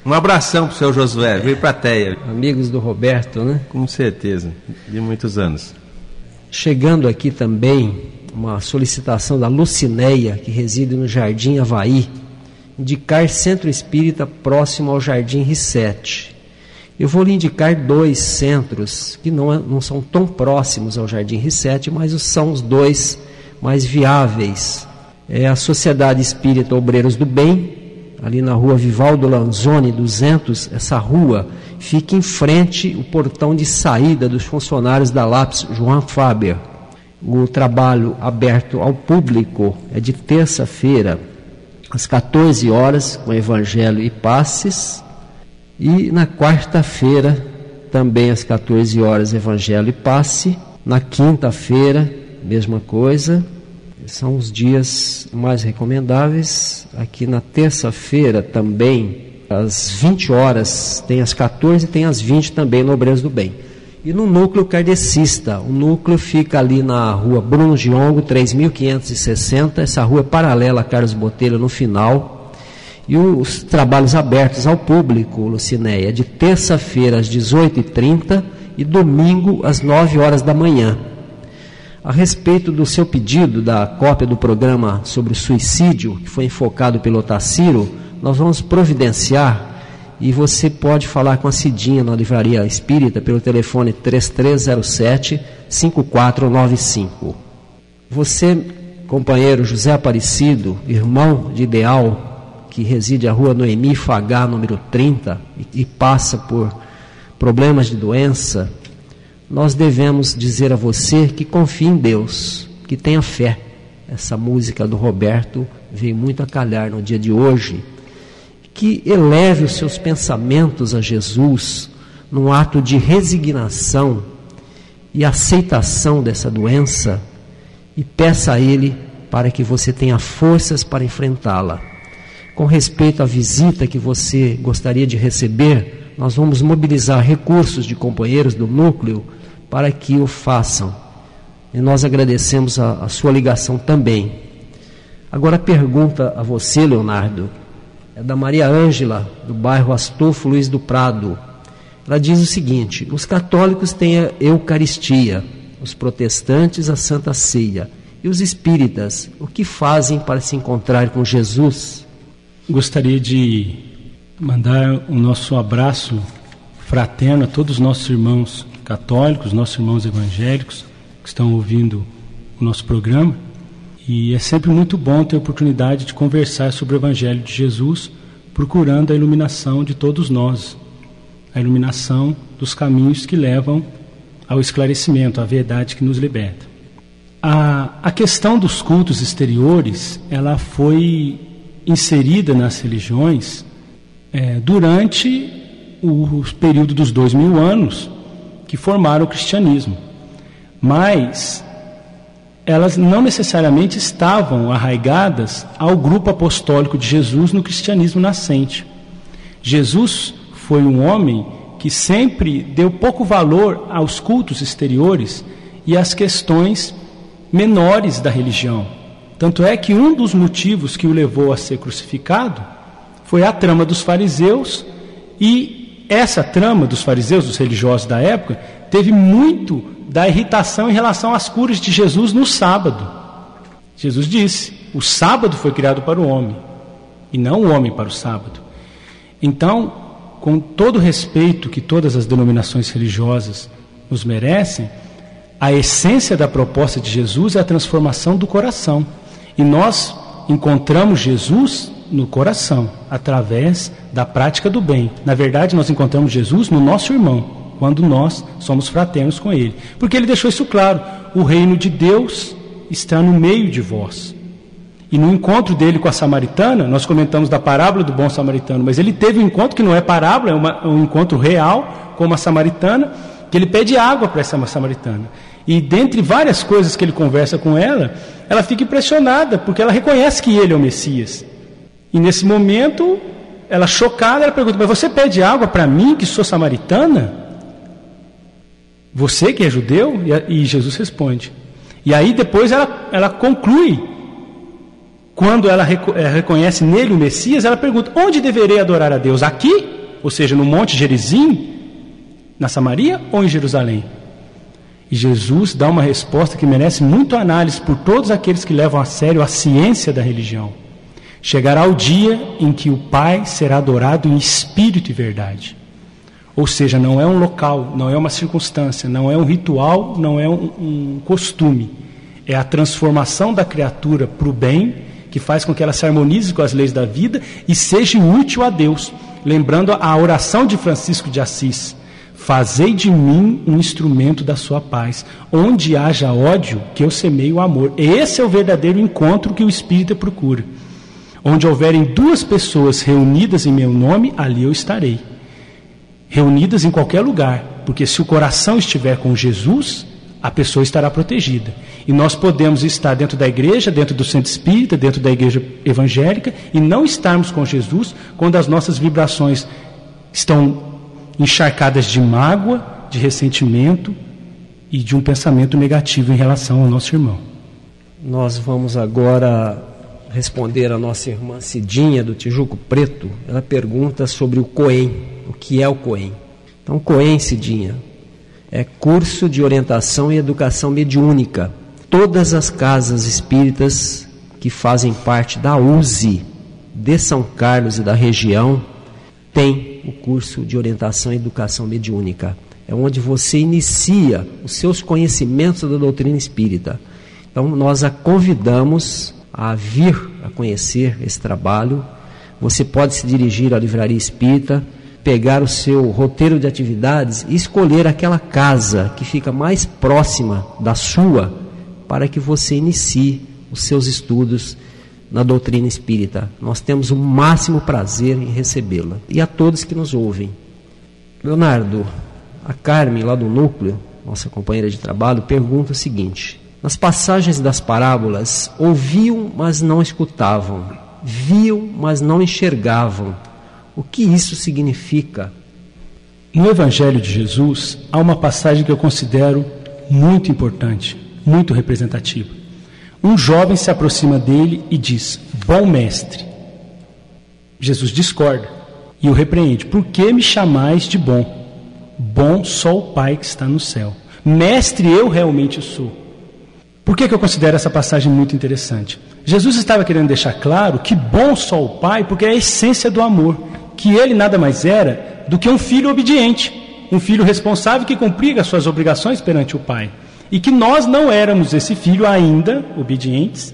Um abração para o seu Josué, veio para a Teia. Amigos do Roberto, né? Com certeza, de muitos anos. Chegando aqui também uma solicitação da Lucinéia, que reside no Jardim Havaí, indicar centro espírita próximo ao Jardim Risset. Eu vou lhe indicar 2 centros que não são tão próximos ao Jardim Risset, mas são os 2 mais viáveis. É a Sociedade Espírita Obreiros do Bem, ali na rua Vivaldo Lanzoni 200. Essa rua fica em frente ao portão de saída dos funcionários da Lápis João Faber. O trabalho aberto ao público é de terça-feira, às 14 horas, com Evangelho e Passes, e na quarta-feira, também às 14 horas, Evangelho e Passe. Na quinta-feira, mesma coisa. São os dias mais recomendáveis. Aqui na terça-feira também, às 20 horas, tem às 14 e tem às 20 também no Obreiros do Bem. E no núcleo kardecista, o núcleo fica ali na rua Bruno Giongo, 3560, essa rua é paralela a Carlos Botelho no final. E os trabalhos abertos ao público, Lucinéia, de terça-feira às 18h30 e domingo às 9 horas da manhã. A respeito do seu pedido da cópia do programa sobre o suicídio, que foi enfocado pelo Otacílio, nós vamos providenciar. E você pode falar com a Cidinha na Livraria Espírita pelo telefone 3307-5495. Você, companheiro José Aparecido, irmão de Ideal, que reside à rua Noemi Fagá, número 30, e passa por problemas de doença, nós devemos dizer a você que confie em Deus, que tenha fé. Essa música do Roberto veio muito a calhar no dia de hoje. Que eleve os seus pensamentos a Jesus num ato de resignação e aceitação dessa doença e peça a Ele para que você tenha forças para enfrentá-la. Com respeito à visita que você gostaria de receber, nós vamos mobilizar recursos de companheiros do núcleo para que o façam. E nós agradecemos a sua ligação também. Agora a pergunta a você, Leonardo, é da Maria Ângela, do bairro Astolfo Luiz do Prado. Ela diz o seguinte: os católicos têm a Eucaristia, os protestantes a Santa Ceia, e os espíritas, o que fazem para se encontrar com Jesus? Gostaria de mandar o nosso abraço fraterno a todos os nossos irmãos católicos, nossos irmãos evangélicos que estão ouvindo o nosso programa. E é sempre muito bom ter a oportunidade de conversar sobre o Evangelho de Jesus, procurando a iluminação de todos nós, a iluminação dos caminhos que levam ao esclarecimento, à verdade que nos liberta. A questão dos cultos exteriores, ela foi inserida nas religiões durante o período dos 2000 anos que formaram o cristianismo. Mas elas não necessariamente estavam arraigadas ao grupo apostólico de Jesus no cristianismo nascente. Jesus foi um homem que sempre deu pouco valor aos cultos exteriores e às questões menores da religião. Tanto é que um dos motivos que o levou a ser crucificado foi a trama dos fariseus, e essa trama dos fariseus, dos religiosos da época, teve muito da irritação em relação às curas de Jesus no sábado. Jesus disse: o sábado foi criado para o homem, e não o homem para o sábado. Então, com todo o respeito que todas as denominações religiosas nos merecem, a essência da proposta de Jesus é a transformação do coração. E nós encontramos Jesus no coração, através da prática do bem. Na verdade, nós encontramos Jesus no nosso irmão, quando nós somos fraternos com Ele. Porque Ele deixou isso claro: o reino de Deus está no meio de vós. E no encontro dele com a samaritana, nós comentamos da parábola do bom samaritano, mas ele teve um encontro que não é parábola, é um encontro real com uma samaritana, que ele pede água para essa samaritana. E dentre várias coisas que ele conversa com ela, ela fica impressionada, porque ela reconhece que ele é o Messias. E nesse momento, ela chocada, ela pergunta: mas você pede água para mim, que sou samaritana? Você que é judeu? E Jesus responde. E aí depois ela conclui. Quando ela reconhece nele o Messias, ela pergunta: onde deverei adorar a Deus? Aqui? Ou seja, no Monte Gerizim, na Samaria, ou em Jerusalém? E Jesus dá uma resposta que merece muito análise por todos aqueles que levam a sério a ciência da religião. Chegará o dia em que o Pai será adorado em espírito e verdade. Ou seja, não é um local, não é uma circunstância, não é um ritual, não é um costume. É a transformação da criatura para o bem, que faz com que ela se harmonize com as leis da vida e seja útil a Deus. Lembrando a oração de Francisco de Assis: fazei de mim um instrumento da sua paz. Onde haja ódio, que eu semeie o amor. Esse é o verdadeiro encontro que o Espírito procura. Onde houverem duas pessoas reunidas em meu nome, ali eu estarei. Reunidas em qualquer lugar, porque se o coração estiver com Jesus, a pessoa estará protegida. E nós podemos estar dentro da igreja, dentro do centro espírita, dentro da igreja evangélica, e não estarmos com Jesus quando as nossas vibrações estão encharcadas de mágoa, de ressentimento e de um pensamento negativo em relação ao nosso irmão. Nós vamos agora responder a nossa irmã Cidinha, do Tijuco Preto. Ela pergunta sobre o COEM. O que é o COEM? Então, o COEM, Cidinha, é curso de orientação e educação mediúnica. Todas as casas espíritas que fazem parte da USE de São Carlos e da região têm o curso de orientação e educação mediúnica. É onde você inicia os seus conhecimentos da doutrina espírita. Então, nós a convidamos a vir a conhecer esse trabalho. Você pode se dirigir à Livraria Espírita, pegar o seu roteiro de atividades e escolher aquela casa que fica mais próxima da sua, para que você inicie os seus estudos na doutrina espírita. Nós temos o máximo prazer em recebê-la. E a todos que nos ouvem. Leonardo, a Carmen, lá do núcleo, nossa companheira de trabalho, pergunta o seguinte: nas passagens das parábolas, ouviam, mas não escutavam, viam, mas não enxergavam. O que isso significa? No Evangelho de Jesus, há uma passagem que eu considero muito importante, muito representativa. Um jovem se aproxima dele e diz: bom mestre. Jesus discorda e o repreende: por que me chamais de bom? Bom só o Pai que está no céu. Mestre eu realmente sou. Por que eu considero essa passagem muito interessante? Jesus estava querendo deixar claro que bom só o Pai, porque é a essência do amor, que ele nada mais era do que um filho obediente, um filho responsável que cumpria as suas obrigações perante o Pai. E que nós não éramos esse filho ainda obedientes,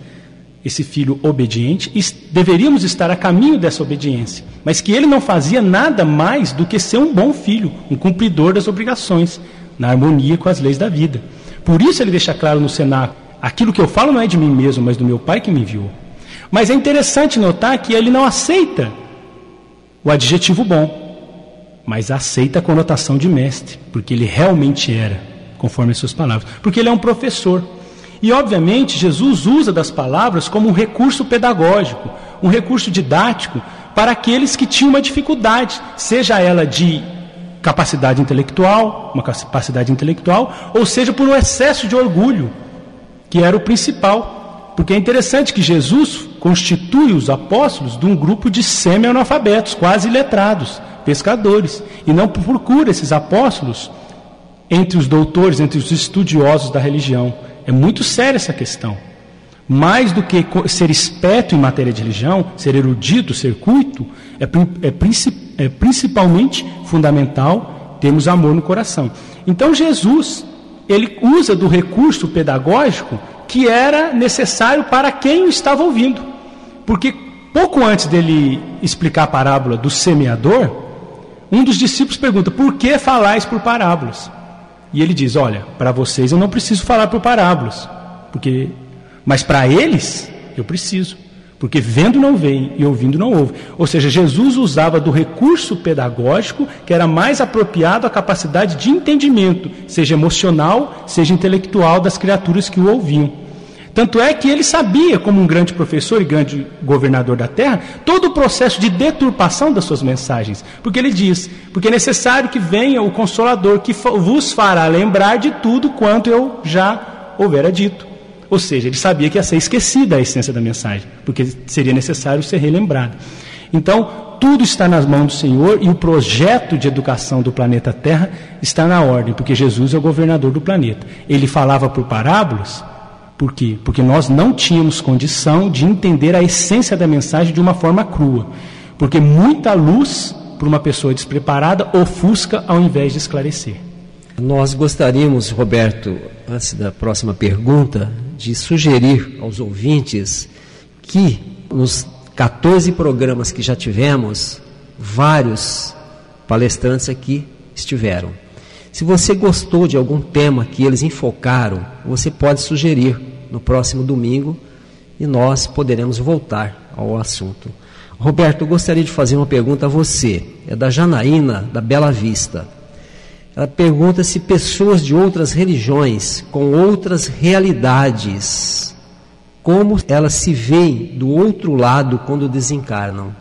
esse filho obediente, e deveríamos estar a caminho dessa obediência, mas que ele não fazia nada mais do que ser um bom filho, um cumpridor das obrigações, na harmonia com as leis da vida. Por isso ele deixa claro no cenáculo: aquilo que eu falo não é de mim mesmo, mas do meu Pai que me enviou. Mas é interessante notar que ele não aceita o adjetivo bom, mas aceita a conotação de mestre, porque ele realmente era, conforme as suas palavras, porque ele é um professor. E obviamente Jesus usa das palavras como um recurso pedagógico, um recurso didático para aqueles que tinham uma dificuldade, seja ela de capacidade intelectual, ou seja por um excesso de orgulho, que era o principal. Porque é interessante que Jesus constitui os apóstolos de um grupo de semi-analfabetos, quase iletrados, pescadores, e não procura esses apóstolos entre os doutores, entre os estudiosos da religião. É muito séria essa questão. Mais do que ser esperto em matéria de religião, ser erudito, ser culto, é principalmente fundamental termos amor no coração. Então Jesus, ele usa do recurso pedagógico que era necessário para quem o estava ouvindo. Porque pouco antes dele explicar a parábola do semeador, um dos discípulos pergunta: por que falais por parábolas? E ele diz: olha, para vocês eu não preciso falar por parábolas, mas para eles eu preciso, porque vendo não veem e ouvindo não ouvem. Ou seja, Jesus usava do recurso pedagógico que era mais apropriado à capacidade de entendimento, seja emocional, seja intelectual, das criaturas que o ouviam. Tanto é que ele sabia, como um grande professor e grande governador da terra, todo o processo de deturpação das suas mensagens. Porque ele diz: porque é necessário que venha o Consolador, que vos fará lembrar de tudo quanto eu já houvera dito. Ou seja, ele sabia que ia ser esquecida a essência da mensagem, porque seria necessário ser relembrado. Então, tudo está nas mãos do Senhor, e o projeto de educação do planeta Terra está na ordem, porque Jesus é o governador do planeta. Ele falava por parábolas. Por quê? Porque nós não tínhamos condição de entender a essência da mensagem de uma forma crua. Porque muita luz, para uma pessoa despreparada, ofusca ao invés de esclarecer. Nós gostaríamos, Roberto, antes da próxima pergunta, de sugerir aos ouvintes que nos 14 programas que já tivemos, vários palestrantes aqui estiveram. Se você gostou de algum tema que eles enfocaram, você pode sugerir no próximo domingo e nós poderemos voltar ao assunto. Roberto, eu gostaria de fazer uma pergunta a você. É da Janaína, da Bela Vista. Ela pergunta se pessoas de outras religiões, com outras realidades, como elas se veem do outro lado quando desencarnam.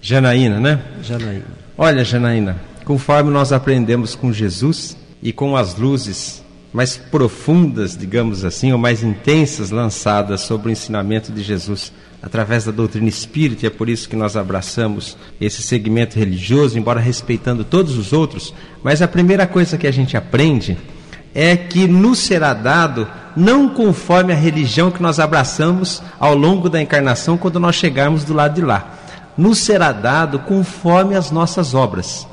Janaína, né? Janaína. Olha, Janaína, conforme nós aprendemos com Jesus e com as luzes mais profundas, digamos assim, ou mais intensas lançadas sobre o ensinamento de Jesus através da doutrina espírita, e é por isso que nós abraçamos esse segmento religioso, embora respeitando todos os outros, mas a primeira coisa que a gente aprende é que nos será dado não conforme a religião que nós abraçamos ao longo da encarnação quando nós chegarmos do lado de lá, nos será dado conforme as nossas obras.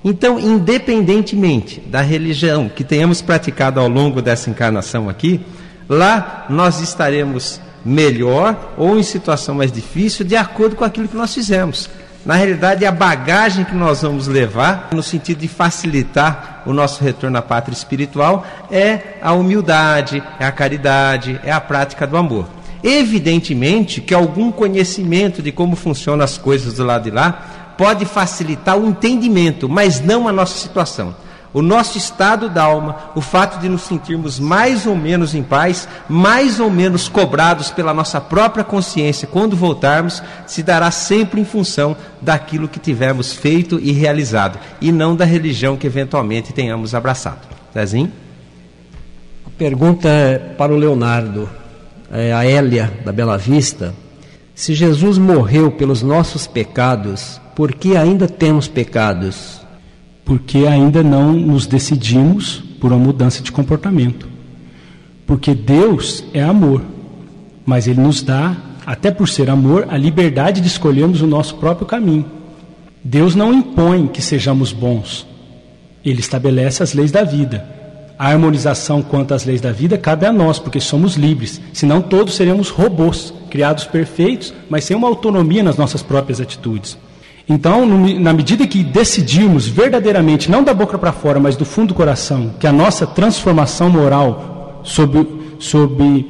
Então, independentemente da religião que tenhamos praticado ao longo dessa encarnação aqui, lá nós estaremos melhor ou em situação mais difícil de acordo com aquilo que nós fizemos. Na realidade, a bagagem que nós vamos levar no sentido de facilitar o nosso retorno à pátria espiritual é a humildade, é a caridade, é a prática do amor. Evidentemente que algum conhecimento de como funcionam as coisas do lado de lá pode facilitar o entendimento, mas não a nossa situação. O nosso estado d'alma, o fato de nos sentirmos mais ou menos em paz, mais ou menos cobrados pela nossa própria consciência quando voltarmos, se dará sempre em função daquilo que tivermos feito e realizado, e não da religião que eventualmente tenhamos abraçado. Zezinho? A pergunta é para o Leonardo, a Hélia da Bela Vista. Se Jesus morreu pelos nossos pecados, por que ainda temos pecados? Porque ainda não nos decidimos por uma mudança de comportamento. Porque Deus é amor, mas Ele nos dá, até por ser amor, a liberdade de escolhermos o nosso próprio caminho. Deus não impõe que sejamos bons, Ele estabelece as leis da vida. A harmonização quanto às leis da vida cabe a nós, porque somos livres, senão todos seremos robôs, criados perfeitos, mas sem uma autonomia nas nossas próprias atitudes. Então, na medida que decidirmos verdadeiramente, não da boca para fora, mas do fundo do coração, que a nossa transformação moral sob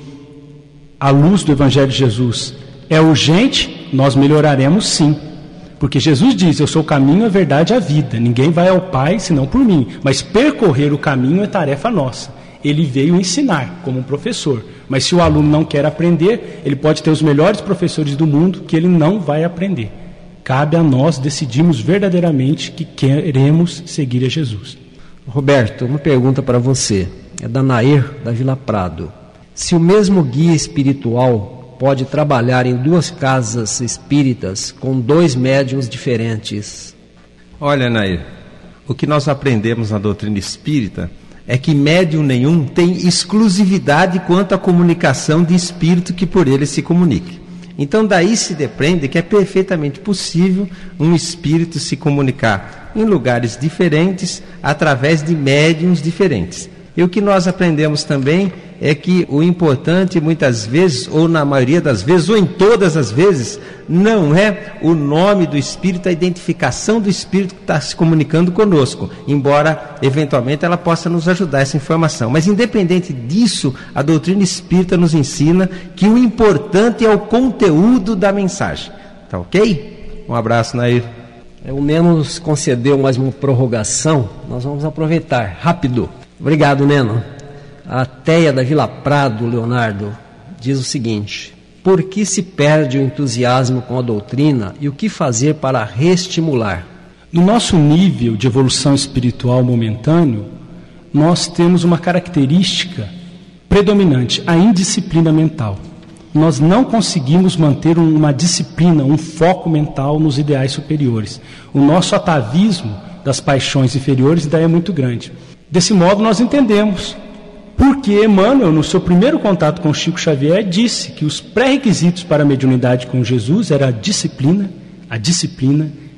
a luz do Evangelho de Jesus é urgente, nós melhoraremos sim. Porque Jesus diz: eu sou o caminho, a verdade e a vida. Ninguém vai ao Pai senão por mim. Mas percorrer o caminho é tarefa nossa. Ele veio ensinar como um professor. Mas se o aluno não quer aprender, ele pode ter os melhores professores do mundo que ele não vai aprender. Cabe a nós decidirmos verdadeiramente que queremos seguir a Jesus. Roberto, uma pergunta para você. É da Nair, da Vila Prado. Se o mesmo guia espiritual pode trabalhar em duas casas espíritas com dois médiuns diferentes? Olha, Nair, o que nós aprendemos na doutrina espírita é que médium nenhum tem exclusividade quanto à comunicação de espírito que por ele se comunique. Então daí se depreende que é perfeitamente possível um espírito se comunicar em lugares diferentes através de médiuns diferentes. E o que nós aprendemos também é que o importante muitas vezes, ou na maioria das vezes, ou em todas as vezes, não é o nome do Espírito, a identificação do Espírito que está se comunicando conosco, embora eventualmente ela possa nos ajudar essa informação. Mas independente disso, a doutrina espírita nos ensina que o importante é o conteúdo da mensagem. Tá ok? Um abraço, Nair. O Neno nos concedeu mais uma prorrogação, nós vamos aproveitar, rápido. Obrigado, Neno. A Teia da Vila Prado, Leonardo, diz o seguinte: por que se perde o entusiasmo com a doutrina e o que fazer para reestimular? No nosso nível de evolução espiritual momentâneo, nós temos uma característica predominante, a indisciplina mental. Nós não conseguimos manter uma disciplina, um foco mental nos ideais superiores. O nosso atavismo das paixões inferiores ainda é muito grande. Desse modo, nós entendemos porque Emmanuel, no seu primeiro contato com Chico Xavier, disse que os pré-requisitos para a mediunidade com Jesus era a disciplina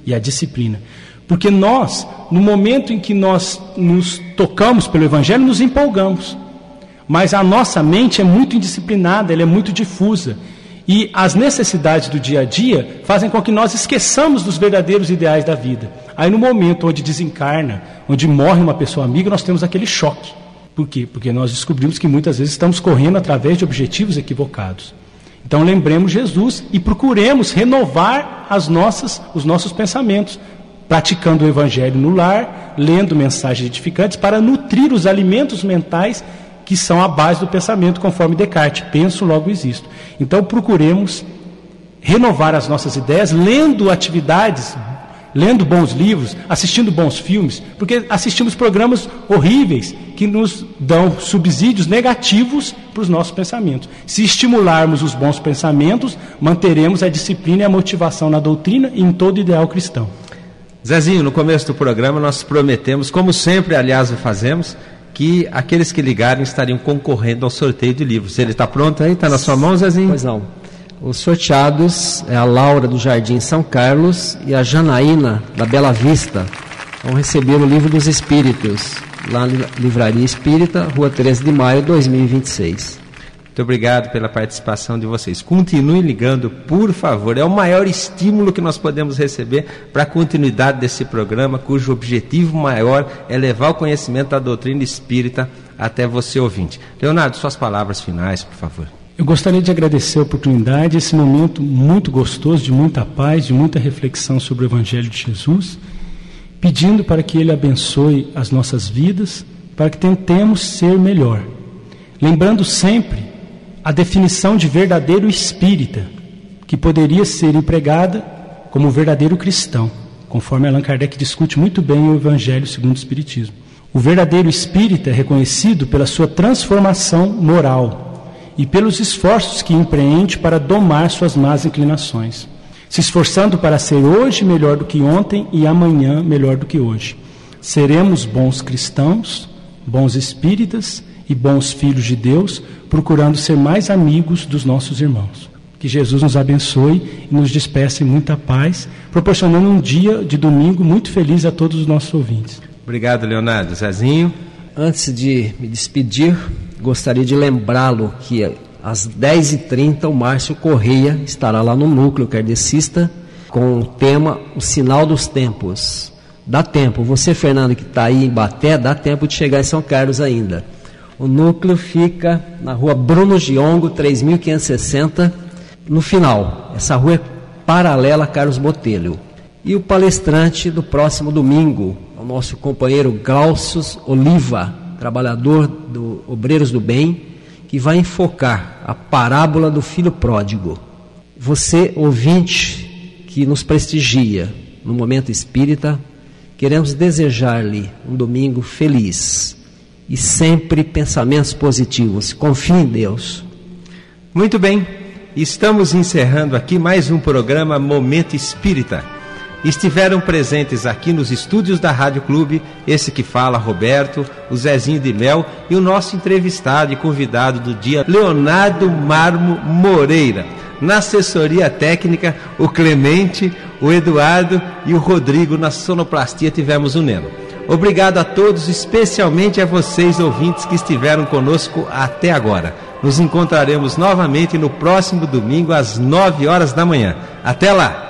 e a disciplina. Porque nós, no momento em que nós nos tocamos pelo Evangelho, nos empolgamos. Mas a nossa mente é muito indisciplinada, ela é muito difusa. E as necessidades do dia a dia fazem com que nós esqueçamos dos verdadeiros ideais da vida. Aí no momento onde desencarna, onde morre uma pessoa amiga, nós temos aquele choque. Por quê? Porque nós descobrimos que muitas vezes estamos correndo através de objetivos equivocados. Então lembremos Jesus e procuremos renovar os nossos pensamentos, praticando o Evangelho no lar, lendo mensagens edificantes, para nutrir os alimentos mentais que são a base do pensamento, conforme Descartes: penso, logo existo. Então procuremos renovar as nossas ideias, lendo atividades, lendo bons livros, assistindo bons filmes, porque assistimos programas horríveis que nos dão subsídios negativos para os nossos pensamentos. Se estimularmos os bons pensamentos, manteremos a disciplina e a motivação na doutrina e em todo ideal cristão. Zezinho, no começo do programa nós prometemos, como sempre, aliás, o fazemos, que aqueles que ligarem estariam concorrendo ao sorteio de livros. Ele está pronto aí? Está na sua mão, Zezinho? Pois não. Os sorteados é a Laura do Jardim São Carlos e a Janaína da Bela Vista. Vão receber o Livro dos Espíritos, lá na Livraria Espírita, Rua 13 de Maio, 2026. Muito obrigado pela participação de vocês. Continuem ligando, por favor. É o maior estímulo que nós podemos receber para a continuidade desse programa, cujo objetivo maior é levar o conhecimento da doutrina espírita até você, ouvinte. Leonardo, suas palavras finais, por favor. Eu gostaria de agradecer a oportunidade, esse momento muito gostoso, de muita paz, de muita reflexão sobre o Evangelho de Jesus, pedindo para que Ele abençoe as nossas vidas, para que tentemos ser melhor. Lembrando sempre a definição de verdadeiro espírita, que poderia ser empregada como verdadeiro cristão, conforme Allan Kardec discute muito bem o Evangelho segundo o Espiritismo. O verdadeiro espírita é reconhecido pela sua transformação moral e pelos esforços que empreende para domar suas más inclinações, se esforçando para ser hoje melhor do que ontem e amanhã melhor do que hoje. Seremos bons cristãos, bons espíritas e bons filhos de Deus, procurando ser mais amigos dos nossos irmãos. Que Jesus nos abençoe e nos despeça em muita paz, proporcionando um dia de domingo muito feliz a todos os nossos ouvintes. Obrigado, Leonardo. Zezinho? Antes de me despedir, gostaria de lembrá-lo que às 10h30 o Márcio Correia estará lá no Núcleo Kardecista com o tema O Sinal dos Tempos. Dá tempo. Você, Fernando, que está aí em Baté, dá tempo de chegar em São Carlos ainda. O núcleo fica na rua Bruno Giongo, 3560, no final. Essa rua é paralela a Carlos Botelho. E o palestrante do próximo domingo, o nosso companheiro Glaucius Oliva, trabalhador do Obreiros do Bem, que vai enfocar a parábola do filho pródigo. Você, ouvinte, que nos prestigia no Momento Espírita, queremos desejar-lhe um domingo feliz e sempre pensamentos positivos. Confie em Deus. Muito bem, estamos encerrando aqui mais um programa Momento Espírita. Estiveram presentes aqui nos estúdios da Rádio Clube, esse que fala, Roberto, o Zezinho de Mel e o nosso entrevistado e convidado do dia, Leonardo Marmo Moreira. Na assessoria técnica, o Clemente, o Eduardo e o Rodrigo. Na sonoplastia tivemos o Neno. Obrigado a todos, especialmente a vocês ouvintes que estiveram conosco até agora. Nos encontraremos novamente no próximo domingo às 9 horas da manhã. Até lá!